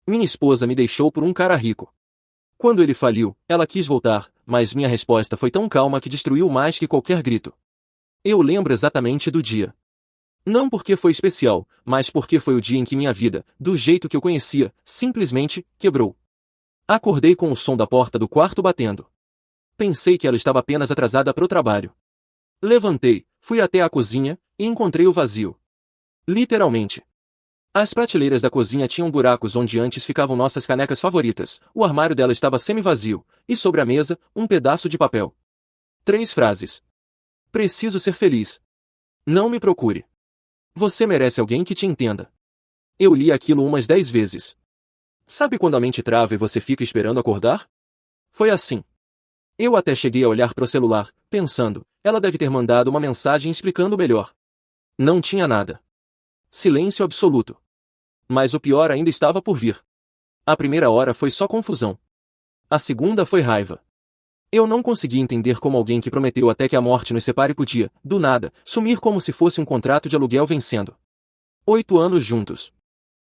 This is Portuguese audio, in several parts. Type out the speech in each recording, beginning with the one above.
Minha esposa me deixou por um cara rico. Quando ele faliu, ela quis voltar, mas minha resposta foi tão calma que destruiu mais que qualquer grito. Eu lembro exatamente do dia. Não porque foi especial, mas porque foi o dia em que minha vida, do jeito que eu conhecia, simplesmente quebrou. Acordei com o som da porta do quarto batendo. Pensei que ela estava apenas atrasada para o trabalho. Levantei, fui até a cozinha e encontrei-o vazio. Literalmente. As prateleiras da cozinha tinham buracos onde antes ficavam nossas canecas favoritas, o armário dela estava semi-vazio, e sobre a mesa, um pedaço de papel. 3 frases. Preciso ser feliz. Não me procure. Você merece alguém que te entenda. Eu li aquilo umas 10 vezes. Sabe quando a mente trava e você fica esperando acordar? Foi assim. Eu até cheguei a olhar para o celular, pensando, ela deve ter mandado uma mensagem explicando melhor. Não tinha nada. Silêncio absoluto. Mas o pior ainda estava por vir. A primeira hora foi só confusão. A segunda foi raiva. Eu não conseguia entender como alguém que prometeu até que a morte nos separe podia, do nada, sumir como se fosse um contrato de aluguel vencendo. 8 anos juntos.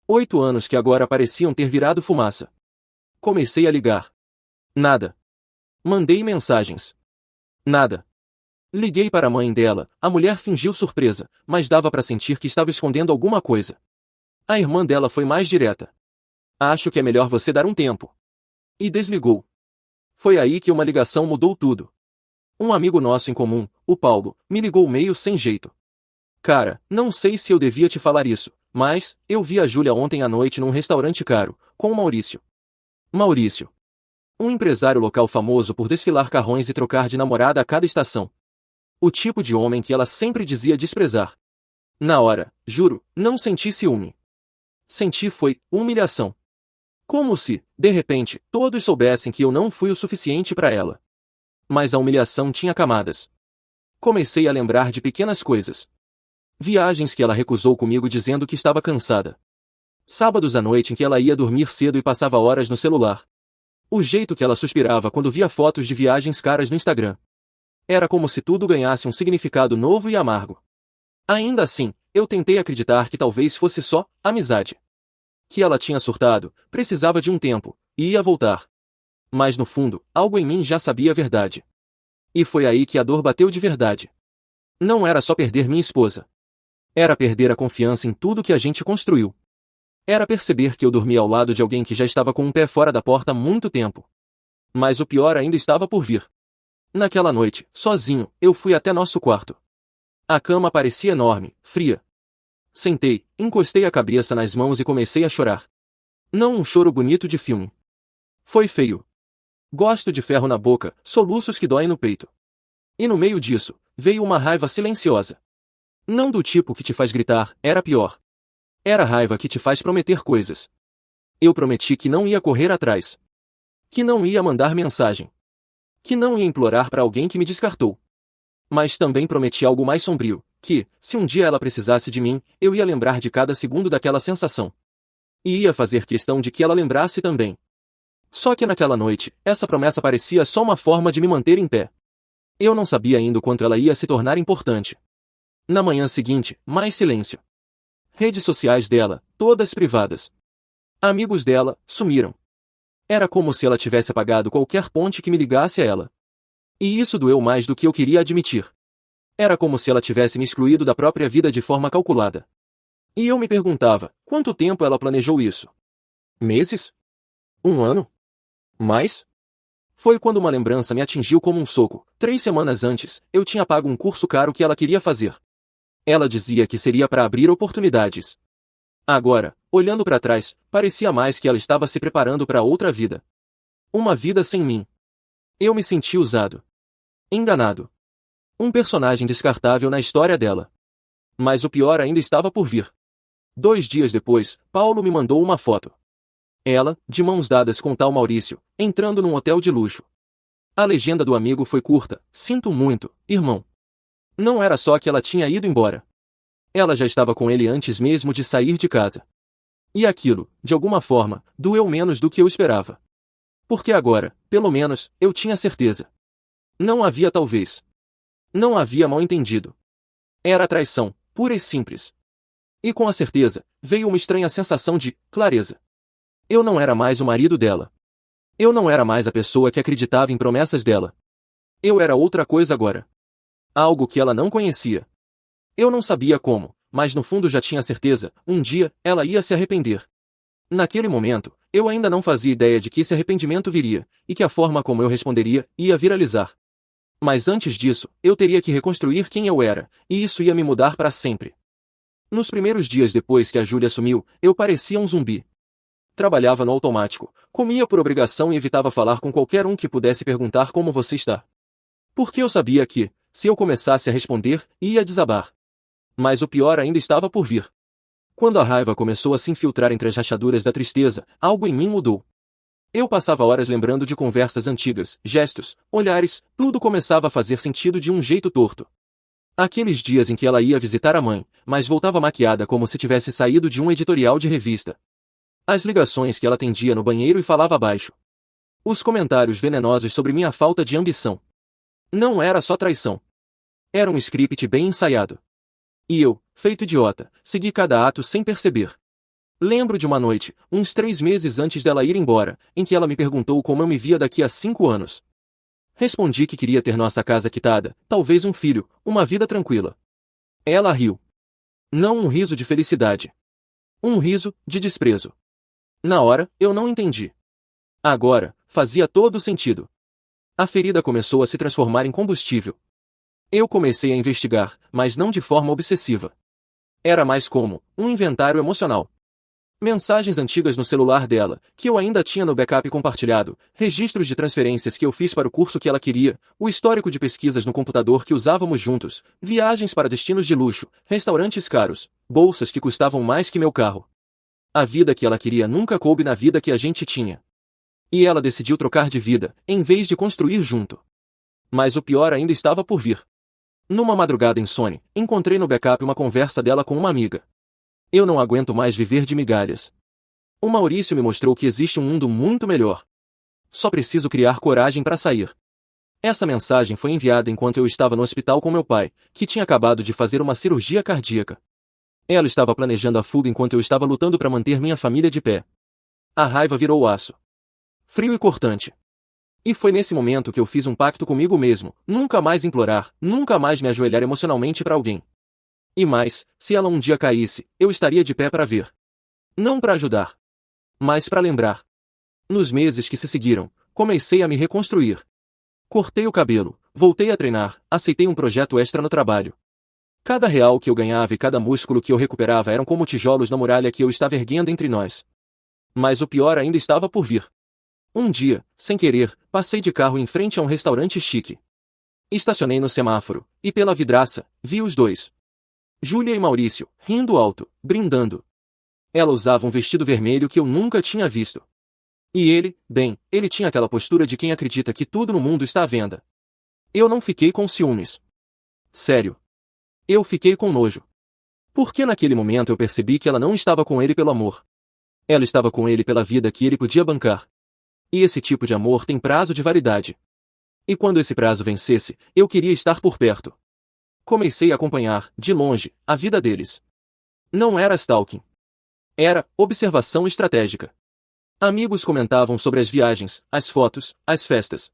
8 anos que agora pareciam ter virado fumaça. Comecei a ligar. Nada. Mandei mensagens. Nada. Liguei para a mãe dela, a mulher fingiu surpresa, mas dava para sentir que estava escondendo alguma coisa. A irmã dela foi mais direta. Acho que é melhor você dar um tempo. E desligou. Foi aí que uma ligação mudou tudo. Um amigo nosso em comum, o Paulo, me ligou meio sem jeito. Cara, não sei se eu devia te falar isso, mas eu vi a Júlia ontem à noite num restaurante caro, com o Maurício. Maurício. Um empresário local famoso por desfilar carrões e trocar de namorada a cada estação. O tipo de homem que ela sempre dizia desprezar. Na hora, juro, não senti ciúme. Senti foi humilhação. Como se, de repente, todos soubessem que eu não fui o suficiente para ela. Mas a humilhação tinha camadas. Comecei a lembrar de pequenas coisas. Viagens que ela recusou comigo dizendo que estava cansada. Sábados à noite em que ela ia dormir cedo e passava horas no celular. O jeito que ela suspirava quando via fotos de viagens caras no Instagram. Era como se tudo ganhasse um significado novo e amargo. Ainda assim, eu tentei acreditar que talvez fosse só amizade. Que ela tinha surtado, precisava de um tempo, e ia voltar. Mas no fundo, algo em mim já sabia a verdade. E foi aí que a dor bateu de verdade. Não era só perder minha esposa. Era perder a confiança em tudo que a gente construiu. Era perceber que eu dormia ao lado de alguém que já estava com um pé fora da porta há muito tempo. Mas o pior ainda estava por vir. Naquela noite, sozinho, eu fui até nosso quarto. A cama parecia enorme, fria. Sentei, encostei a cabeça nas mãos e comecei a chorar. Não um choro bonito de filme. Foi feio. Gosto de ferro na boca, soluços que doem no peito. E no meio disso, veio uma raiva silenciosa. Não do tipo que te faz gritar, era pior. Era a raiva que te faz prometer coisas. Eu prometi que não ia correr atrás. Que não ia mandar mensagem. Que não ia implorar para alguém que me descartou. Mas também prometi algo mais sombrio, que, se um dia ela precisasse de mim, eu ia lembrar de cada segundo daquela sensação. E ia fazer questão de que ela lembrasse também. Só que naquela noite, essa promessa parecia só uma forma de me manter em pé. Eu não sabia ainda o quanto ela ia se tornar importante. Na manhã seguinte, mais silêncio. Redes sociais dela, todas privadas. Amigos dela, sumiram. Era como se ela tivesse apagado qualquer ponte que me ligasse a ela. E isso doeu mais do que eu queria admitir. Era como se ela tivesse me excluído da própria vida de forma calculada. E eu me perguntava, quanto tempo ela planejou isso? Meses? 1 ano? Mais? Foi quando uma lembrança me atingiu como um soco. 3 semanas antes, eu tinha pago um curso caro que ela queria fazer. Ela dizia que seria para abrir oportunidades. Agora, olhando para trás, parecia mais que ela estava se preparando para outra vida. Uma vida sem mim. Eu me senti usado. Enganado. Um personagem descartável na história dela. Mas o pior ainda estava por vir. 2 dias depois, Paulo me mandou uma foto. Ela, de mãos dadas com tal Maurício, entrando num hotel de luxo. A legenda do amigo foi curta: sinto muito, irmão. Não era só que ela tinha ido embora. Ela já estava com ele antes mesmo de sair de casa. E aquilo, de alguma forma, doeu menos do que eu esperava. Porque agora, pelo menos, eu tinha certeza. Não havia talvez. Não havia mal-entendido. Era traição, pura e simples. E com a certeza, veio uma estranha sensação de clareza. Eu não era mais o marido dela. Eu não era mais a pessoa que acreditava em promessas dela. Eu era outra coisa agora. Algo que ela não conhecia. Eu não sabia como, mas no fundo já tinha certeza, um dia, ela ia se arrepender. Naquele momento, eu ainda não fazia ideia de que esse arrependimento viria, e que a forma como eu responderia ia viralizar. Mas antes disso, eu teria que reconstruir quem eu era, e isso ia me mudar para sempre. Nos primeiros dias depois que a Júlia sumiu, eu parecia um zumbi. Trabalhava no automático, comia por obrigação e evitava falar com qualquer um que pudesse perguntar como você está. Porque eu sabia que, se eu começasse a responder, ia desabar. Mas o pior ainda estava por vir. Quando a raiva começou a se infiltrar entre as rachaduras da tristeza, algo em mim mudou. Eu passava horas lembrando de conversas antigas, gestos, olhares, tudo começava a fazer sentido de um jeito torto. Aqueles dias em que ela ia visitar a mãe, mas voltava maquiada como se tivesse saído de um editorial de revista. As ligações que ela atendia no banheiro e falava baixo. Os comentários venenosos sobre minha falta de ambição. Não era só traição. Era um script bem ensaiado. E eu, feito idiota, segui cada ato sem perceber. Lembro de uma noite, uns 3 meses antes dela ir embora, em que ela me perguntou como eu me via daqui a 5 anos. Respondi que queria ter nossa casa quitada, talvez um filho, uma vida tranquila. Ela riu. Não um riso de felicidade. Um riso de desprezo. Na hora, eu não entendi. Agora, fazia todo sentido. A ferida começou a se transformar em combustível. Eu comecei a investigar, mas não de forma obsessiva. Era mais como um inventário emocional. Mensagens antigas no celular dela, que eu ainda tinha no backup compartilhado, registros de transferências que eu fiz para o curso que ela queria, o histórico de pesquisas no computador que usávamos juntos, viagens para destinos de luxo, restaurantes caros, bolsas que custavam mais que meu carro. A vida que ela queria nunca coube na vida que a gente tinha. E ela decidiu trocar de vida, em vez de construir junto. Mas o pior ainda estava por vir. Numa madrugada insone, encontrei no backup uma conversa dela com uma amiga. Eu não aguento mais viver de migalhas. O Maurício me mostrou que existe um mundo muito melhor. Só preciso criar coragem para sair. Essa mensagem foi enviada enquanto eu estava no hospital com meu pai, que tinha acabado de fazer uma cirurgia cardíaca. Ela estava planejando a fuga enquanto eu estava lutando para manter minha família de pé. A raiva virou aço. Frio e cortante. E foi nesse momento que eu fiz um pacto comigo mesmo, nunca mais implorar, nunca mais me ajoelhar emocionalmente para alguém. E mais, se ela um dia caísse, eu estaria de pé para ver. Não para ajudar, mas para lembrar. Nos meses que se seguiram, comecei a me reconstruir. Cortei o cabelo, voltei a treinar, aceitei um projeto extra no trabalho. Cada real que eu ganhava e cada músculo que eu recuperava eram como tijolos na muralha que eu estava erguendo entre nós. Mas o pior ainda estava por vir. Um dia, sem querer, passei de carro em frente a um restaurante chique. Estacionei no semáforo, e pela vidraça, vi os dois. Júlia e Maurício, rindo alto, brindando. Ela usava um vestido vermelho que eu nunca tinha visto. E ele, bem, ele tinha aquela postura de quem acredita que tudo no mundo está à venda. Eu não fiquei com ciúmes. Sério. Eu fiquei com nojo. Porque naquele momento eu percebi que ela não estava com ele pelo amor. Ela estava com ele pela vida que ele podia bancar. E esse tipo de amor tem prazo de validade. E quando esse prazo vencesse, eu queria estar por perto. Comecei a acompanhar, de longe, a vida deles. Não era stalking. Era observação estratégica. Amigos comentavam sobre as viagens, as fotos, as festas.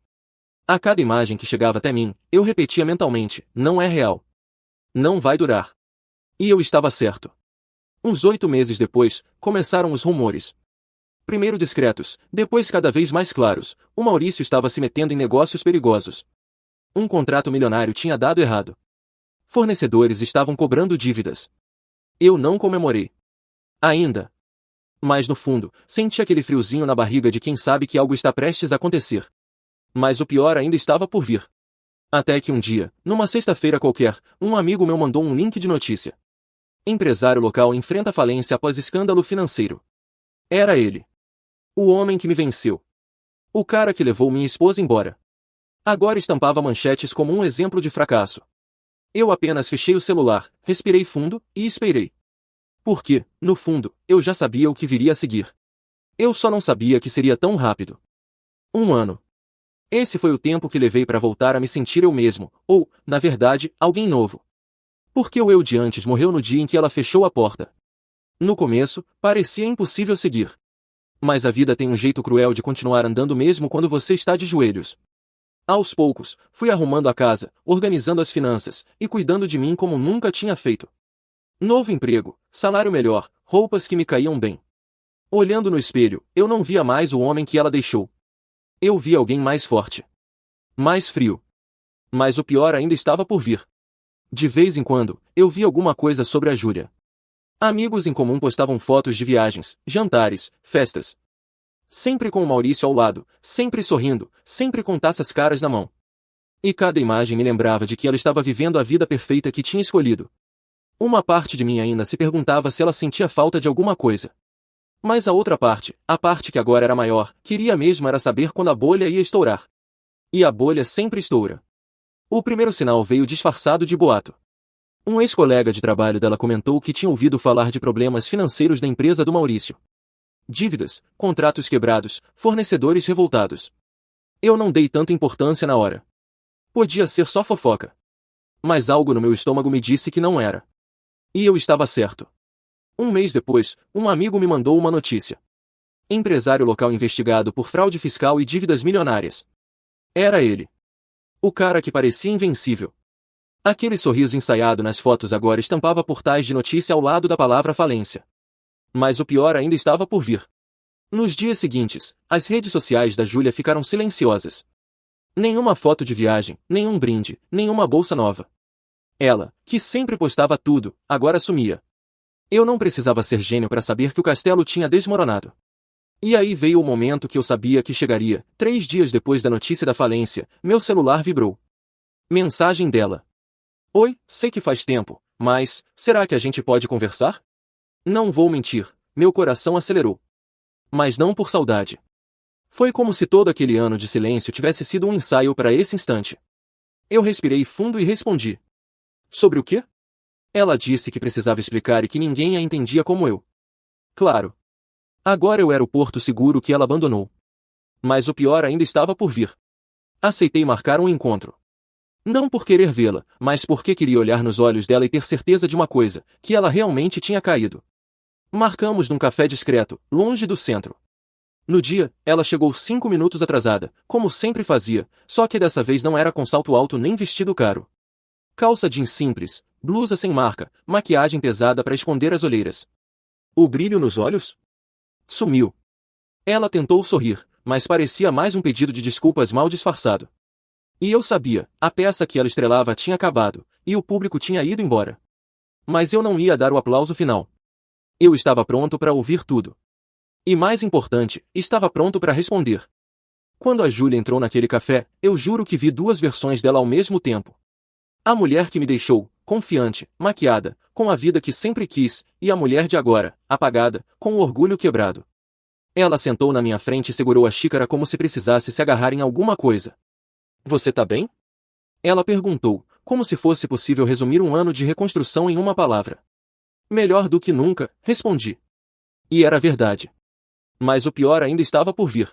A cada imagem que chegava até mim, eu repetia mentalmente, não é real. Não vai durar. E eu estava certo. Uns 8 meses depois, começaram os rumores. Primeiro discretos, depois cada vez mais claros, o Maurício estava se metendo em negócios perigosos. Um contrato milionário tinha dado errado. Fornecedores estavam cobrando dívidas. Eu não comemorei. Ainda. Mas no fundo, senti aquele friozinho na barriga de quem sabe que algo está prestes a acontecer. Mas o pior ainda estava por vir. Até que um dia, numa sexta-feira qualquer, um amigo meu mandou um link de notícia. Empresário local enfrenta falência após escândalo financeiro. Era ele. O homem que me venceu. O cara que levou minha esposa embora. Agora estampava manchetes como um exemplo de fracasso. Eu apenas fechei o celular, respirei fundo e esperei. Porque, no fundo, eu já sabia o que viria a seguir. Eu só não sabia que seria tão rápido. 1 ano. Esse foi o tempo que levei para voltar a me sentir eu mesmo, ou, na verdade, alguém novo. Porque o eu de antes morreu no dia em que ela fechou a porta. No começo, parecia impossível seguir. Mas a vida tem um jeito cruel de continuar andando mesmo quando você está de joelhos. Aos poucos, fui arrumando a casa, organizando as finanças, e cuidando de mim como nunca tinha feito. Novo emprego, salário melhor, roupas que me caíam bem. Olhando no espelho, eu não via mais o homem que ela deixou. Eu via alguém mais forte. Mais frio. Mas o pior ainda estava por vir. De vez em quando, eu via alguma coisa sobre a Júlia. Amigos em comum postavam fotos de viagens, jantares, festas. Sempre com o Maurício ao lado, sempre sorrindo, sempre com taças caras na mão. E cada imagem me lembrava de que ela estava vivendo a vida perfeita que tinha escolhido. Uma parte de mim ainda se perguntava se ela sentia falta de alguma coisa. Mas a outra parte, a parte que agora era maior, queria mesmo era saber quando a bolha ia estourar. E a bolha sempre estoura. O primeiro sinal veio disfarçado de boato. Um ex-colega de trabalho dela comentou que tinha ouvido falar de problemas financeiros da empresa do Maurício. Dívidas, contratos quebrados, fornecedores revoltados. Eu não dei tanta importância na hora. Podia ser só fofoca. Mas algo no meu estômago me disse que não era. E eu estava certo. Um mês depois, um amigo me mandou uma notícia. Empresário local investigado por fraude fiscal e dívidas milionárias. Era ele. O cara que parecia invencível. Aquele sorriso ensaiado nas fotos agora estampava portais de notícia ao lado da palavra falência. Mas o pior ainda estava por vir. Nos dias seguintes, as redes sociais da Júlia ficaram silenciosas. Nenhuma foto de viagem, nenhum brinde, nenhuma bolsa nova. Ela, que sempre postava tudo, agora sumia. Eu não precisava ser gênio para saber que o castelo tinha desmoronado. E aí veio o momento que eu sabia que chegaria. 3 dias depois da notícia da falência, meu celular vibrou. Mensagem dela. Oi, sei que faz tempo, mas, será que a gente pode conversar? Não vou mentir, meu coração acelerou. Mas não por saudade. Foi como se todo aquele ano de silêncio tivesse sido um ensaio para esse instante. Eu respirei fundo e respondi. Sobre o quê? Ela disse que precisava explicar e que ninguém a entendia como eu. Claro. Agora eu era o porto seguro que ela abandonou. Mas o pior ainda estava por vir. Aceitei marcar um encontro. Não por querer vê-la, mas porque queria olhar nos olhos dela e ter certeza de uma coisa, que ela realmente tinha caído. Marcamos num café discreto, longe do centro. No dia, ela chegou 5 minutos atrasada, como sempre fazia, só que dessa vez não era com salto alto nem vestido caro. Calça jeans simples, blusa sem marca, maquiagem pesada para esconder as olheiras. O brilho nos olhos? Sumiu. Ela tentou sorrir, mas parecia mais um pedido de desculpas mal disfarçado. E eu sabia, a peça que ela estrelava tinha acabado, e o público tinha ido embora. Mas eu não ia dar o aplauso final. Eu estava pronto para ouvir tudo. E mais importante, estava pronto para responder. Quando a Júlia entrou naquele café, eu juro que vi 2 versões dela ao mesmo tempo. A mulher que me deixou, confiante, maquiada, com a vida que sempre quis, e a mulher de agora, apagada, com o orgulho quebrado. Ela sentou na minha frente e segurou a xícara como se precisasse se agarrar em alguma coisa. Você tá bem? Ela perguntou, como se fosse possível resumir um ano de reconstrução em uma palavra. Melhor do que nunca, respondi. E era verdade. Mas o pior ainda estava por vir.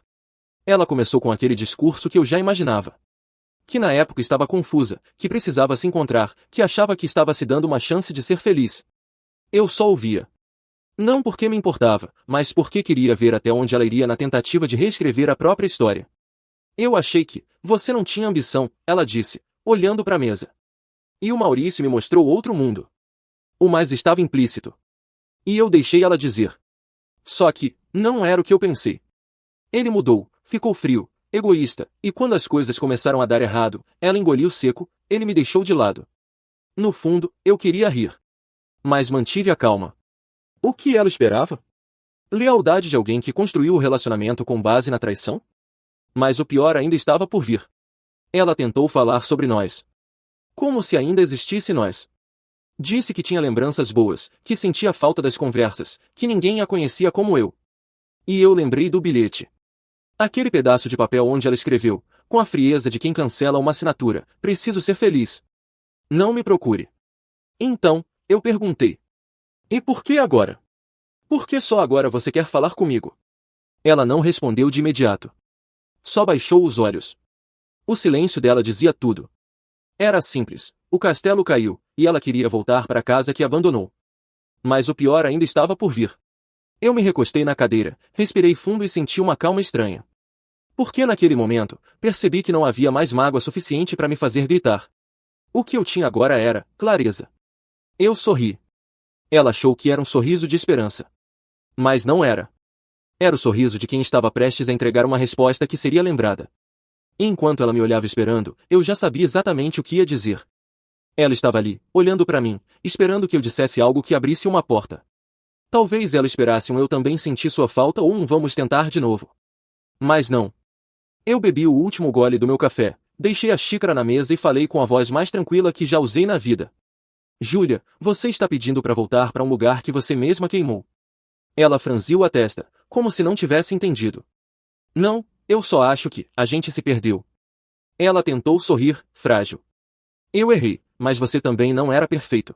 Ela começou com aquele discurso que eu já imaginava. Que na época estava confusa, que precisava se encontrar, que achava que estava se dando uma chance de ser feliz. Eu só ouvia. Não porque me importava, mas porque queria ver até onde ela iria na tentativa de reescrever a própria história. Eu achei que, você não tinha ambição, ela disse, olhando para a mesa. E o Maurício me mostrou outro mundo. O mais estava implícito. E eu deixei ela dizer. Só que, não era o que eu pensei. Ele mudou, ficou frio, egoísta, e quando as coisas começaram a dar errado, ela engoliu seco, ele me deixou de lado. No fundo, eu queria rir. Mas mantive a calma. O que ela esperava? Lealdade de alguém que construiu o relacionamento com base na traição? Mas o pior ainda estava por vir. Ela tentou falar sobre nós. Como se ainda existisse nós. Disse que tinha lembranças boas, que sentia falta das conversas, que ninguém a conhecia como eu. E eu lembrei do bilhete. Aquele pedaço de papel onde ela escreveu, com a frieza de quem cancela uma assinatura, preciso ser feliz. Não me procure. Então, eu perguntei. E por que agora? Por que só agora você quer falar comigo? Ela não respondeu de imediato. Só baixou os olhos. O silêncio dela dizia tudo. Era simples, o castelo caiu, e ela queria voltar para a casa que abandonou. Mas o pior ainda estava por vir. Eu me recostei na cadeira, respirei fundo e senti uma calma estranha. Porque naquele momento, percebi que não havia mais mágoa suficiente para me fazer gritar. O que eu tinha agora era clareza. Eu sorri. Ela achou que era um sorriso de esperança. Mas não era. Era o sorriso de quem estava prestes a entregar uma resposta que seria lembrada. E enquanto ela me olhava esperando, eu já sabia exatamente o que ia dizer. Ela estava ali, olhando para mim, esperando que eu dissesse algo que abrisse uma porta. Talvez ela esperasse um eu também senti sua falta ou um vamos tentar de novo. Mas não. Eu bebi o último gole do meu café, deixei a xícara na mesa e falei com a voz mais tranquila que já usei na vida. Júlia, você está pedindo para voltar para um lugar que você mesma queimou. Ela franziu a testa, como se não tivesse entendido. Não, eu só acho que a gente se perdeu. Ela tentou sorrir, frágil. Eu errei, mas você também não era perfeito.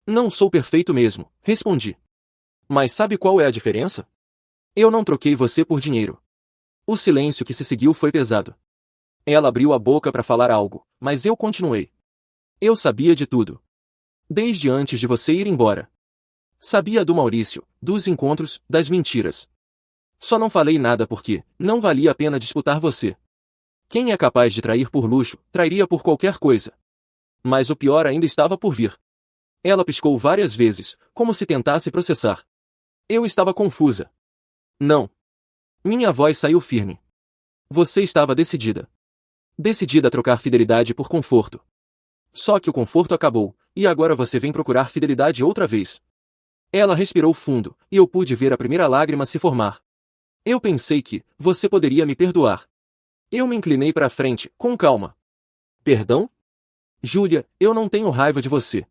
Não sou perfeito mesmo, respondi. Mas sabe qual é a diferença? Eu não troquei você por dinheiro. O silêncio que se seguiu foi pesado. Ela abriu a boca para falar algo, mas eu continuei. Eu sabia de tudo. Desde antes de você ir embora. Sabia do Maurício, dos encontros, das mentiras. Só não falei nada porque não valia a pena disputar você. Quem é capaz de trair por luxo, trairia por qualquer coisa. Mas o pior ainda estava por vir. Ela piscou várias vezes, como se tentasse processar. Eu estava confusa. Não. Minha voz saiu firme. Você estava decidida. Decidida a trocar fidelidade por conforto. Só que o conforto acabou, e agora você vem procurar fidelidade outra vez. Ela respirou fundo, e eu pude ver a primeira lágrima se formar. Eu pensei que você poderia me perdoar. Eu me inclinei para frente, com calma. Perdão? Júlia, eu não tenho raiva de você.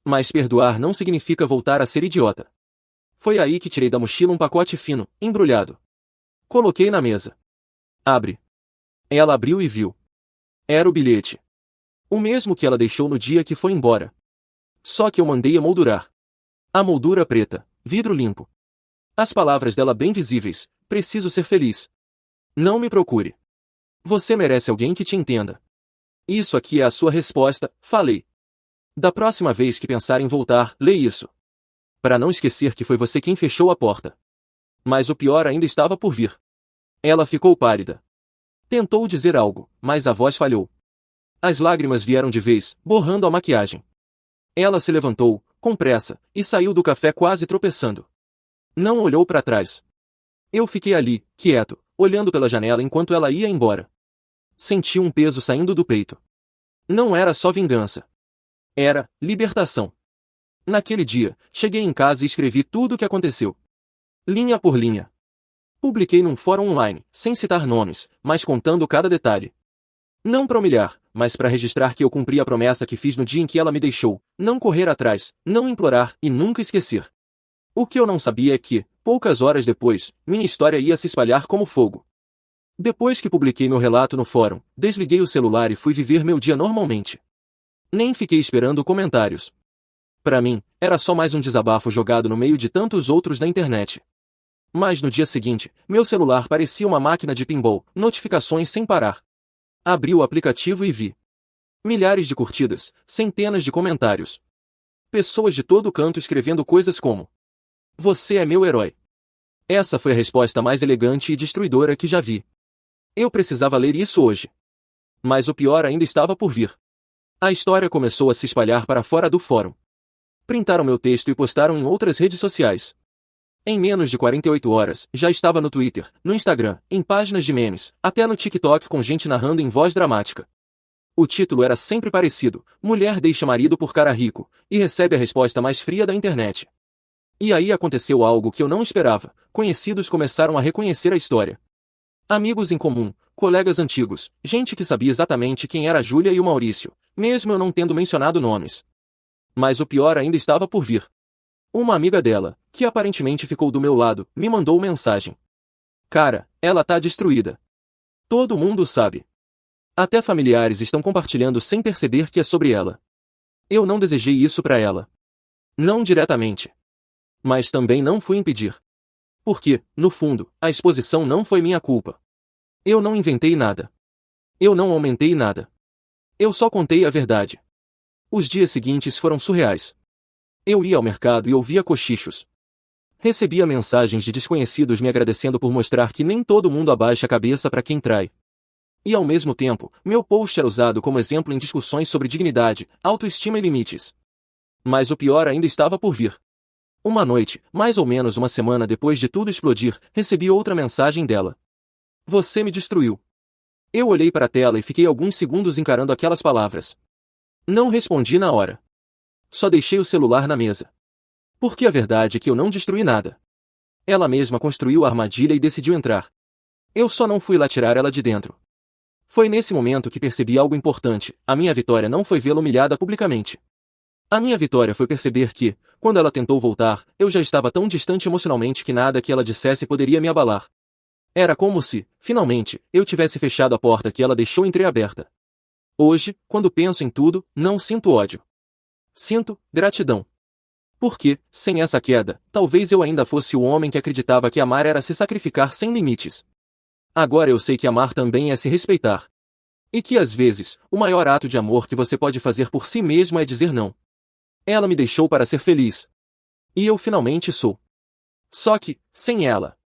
Mas perdoar não significa voltar a ser idiota. Foi aí que tirei da mochila um pacote fino, embrulhado. Coloquei na mesa. Abre. Ela abriu e viu. Era o bilhete. O mesmo que ela deixou no dia que foi embora. Só que eu mandei emoldurar. A moldura preta, vidro limpo. As palavras dela bem visíveis, preciso ser feliz. Não me procure. Você merece alguém que te entenda. Isso aqui é a sua resposta, falei. Da próxima vez que pensar em voltar, lê isso. Para não esquecer que foi você quem fechou a porta. Mas o pior ainda estava por vir. Ela ficou pálida. Tentou dizer algo, mas a voz falhou. As lágrimas vieram de vez, borrando a maquiagem. Ela se levantou, com pressa, e saiu do café quase tropeçando. Não olhou para trás. Eu fiquei ali, quieto, olhando pela janela enquanto ela ia embora. Senti um peso saindo do peito. Não era só vingança. Era libertação. Naquele dia, cheguei em casa e escrevi tudo o que aconteceu. Linha por linha. Publiquei num fórum online, sem citar nomes, mas contando cada detalhe. Não para humilhar, mas para registrar que eu cumpri a promessa que fiz no dia em que ela me deixou, não correr atrás, não implorar e nunca esquecer. O que eu não sabia é que, poucas horas depois, minha história ia se espalhar como fogo. Depois que publiquei meu relato no fórum, desliguei o celular e fui viver meu dia normalmente. Nem fiquei esperando comentários. Para mim, era só mais um desabafo jogado no meio de tantos outros da internet. Mas no dia seguinte, meu celular parecia uma máquina de pinball, notificações sem parar. Abri o aplicativo e vi. Milhares de curtidas, centenas de comentários. Pessoas de todo canto escrevendo coisas como: você é meu herói. Essa foi a resposta mais elegante e destruidora que já vi. Eu precisava ler isso hoje. Mas o pior ainda estava por vir. A história começou a se espalhar para fora do fórum. Printaram meu texto e postaram em outras redes sociais. Em menos de 48 horas, já estava no Twitter, no Instagram, em páginas de memes, até no TikTok com gente narrando em voz dramática. O título era sempre parecido: mulher deixa marido por cara rico, e recebe a resposta mais fria da internet. E aí aconteceu algo que eu não esperava: conhecidos começaram a reconhecer a história. Amigos em comum, colegas antigos, gente que sabia exatamente quem era a Júlia e o Maurício, mesmo eu não tendo mencionado nomes. Mas o pior ainda estava por vir. Uma amiga dela, que aparentemente ficou do meu lado, me mandou mensagem. Cara, ela tá destruída. Todo mundo sabe. Até familiares estão compartilhando sem perceber que é sobre ela. Eu não desejei isso pra ela. Não diretamente. Mas também não fui impedir. Porque, no fundo, a exposição não foi minha culpa. Eu não inventei nada. Eu não aumentei nada. Eu só contei a verdade. Os dias seguintes foram surreais. Eu ia ao mercado e ouvia cochichos. Recebia mensagens de desconhecidos me agradecendo por mostrar que nem todo mundo abaixa a cabeça para quem trai. E ao mesmo tempo, meu post era usado como exemplo em discussões sobre dignidade, autoestima e limites. Mas o pior ainda estava por vir. Uma noite, mais ou menos uma semana depois de tudo explodir, recebi outra mensagem dela. Você me destruiu. Eu olhei para a tela e fiquei alguns segundos encarando aquelas palavras. Não respondi na hora. Só deixei o celular na mesa. Porque a verdade é que eu não destruí nada. Ela mesma construiu a armadilha e decidiu entrar. Eu só não fui lá tirar ela de dentro. Foi nesse momento que percebi algo importante: a minha vitória não foi vê-la humilhada publicamente. A minha vitória foi perceber que, quando ela tentou voltar, eu já estava tão distante emocionalmente que nada que ela dissesse poderia me abalar. Era como se, finalmente, eu tivesse fechado a porta que ela deixou entreaberta. Hoje, quando penso em tudo, não sinto ódio. Sinto gratidão. Porque, sem essa queda, talvez eu ainda fosse o homem que acreditava que amar era se sacrificar sem limites. Agora eu sei que amar também é se respeitar. E que às vezes, o maior ato de amor que você pode fazer por si mesmo é dizer não. Ela me deixou para ser feliz. E eu finalmente sou. Só que, sem ela,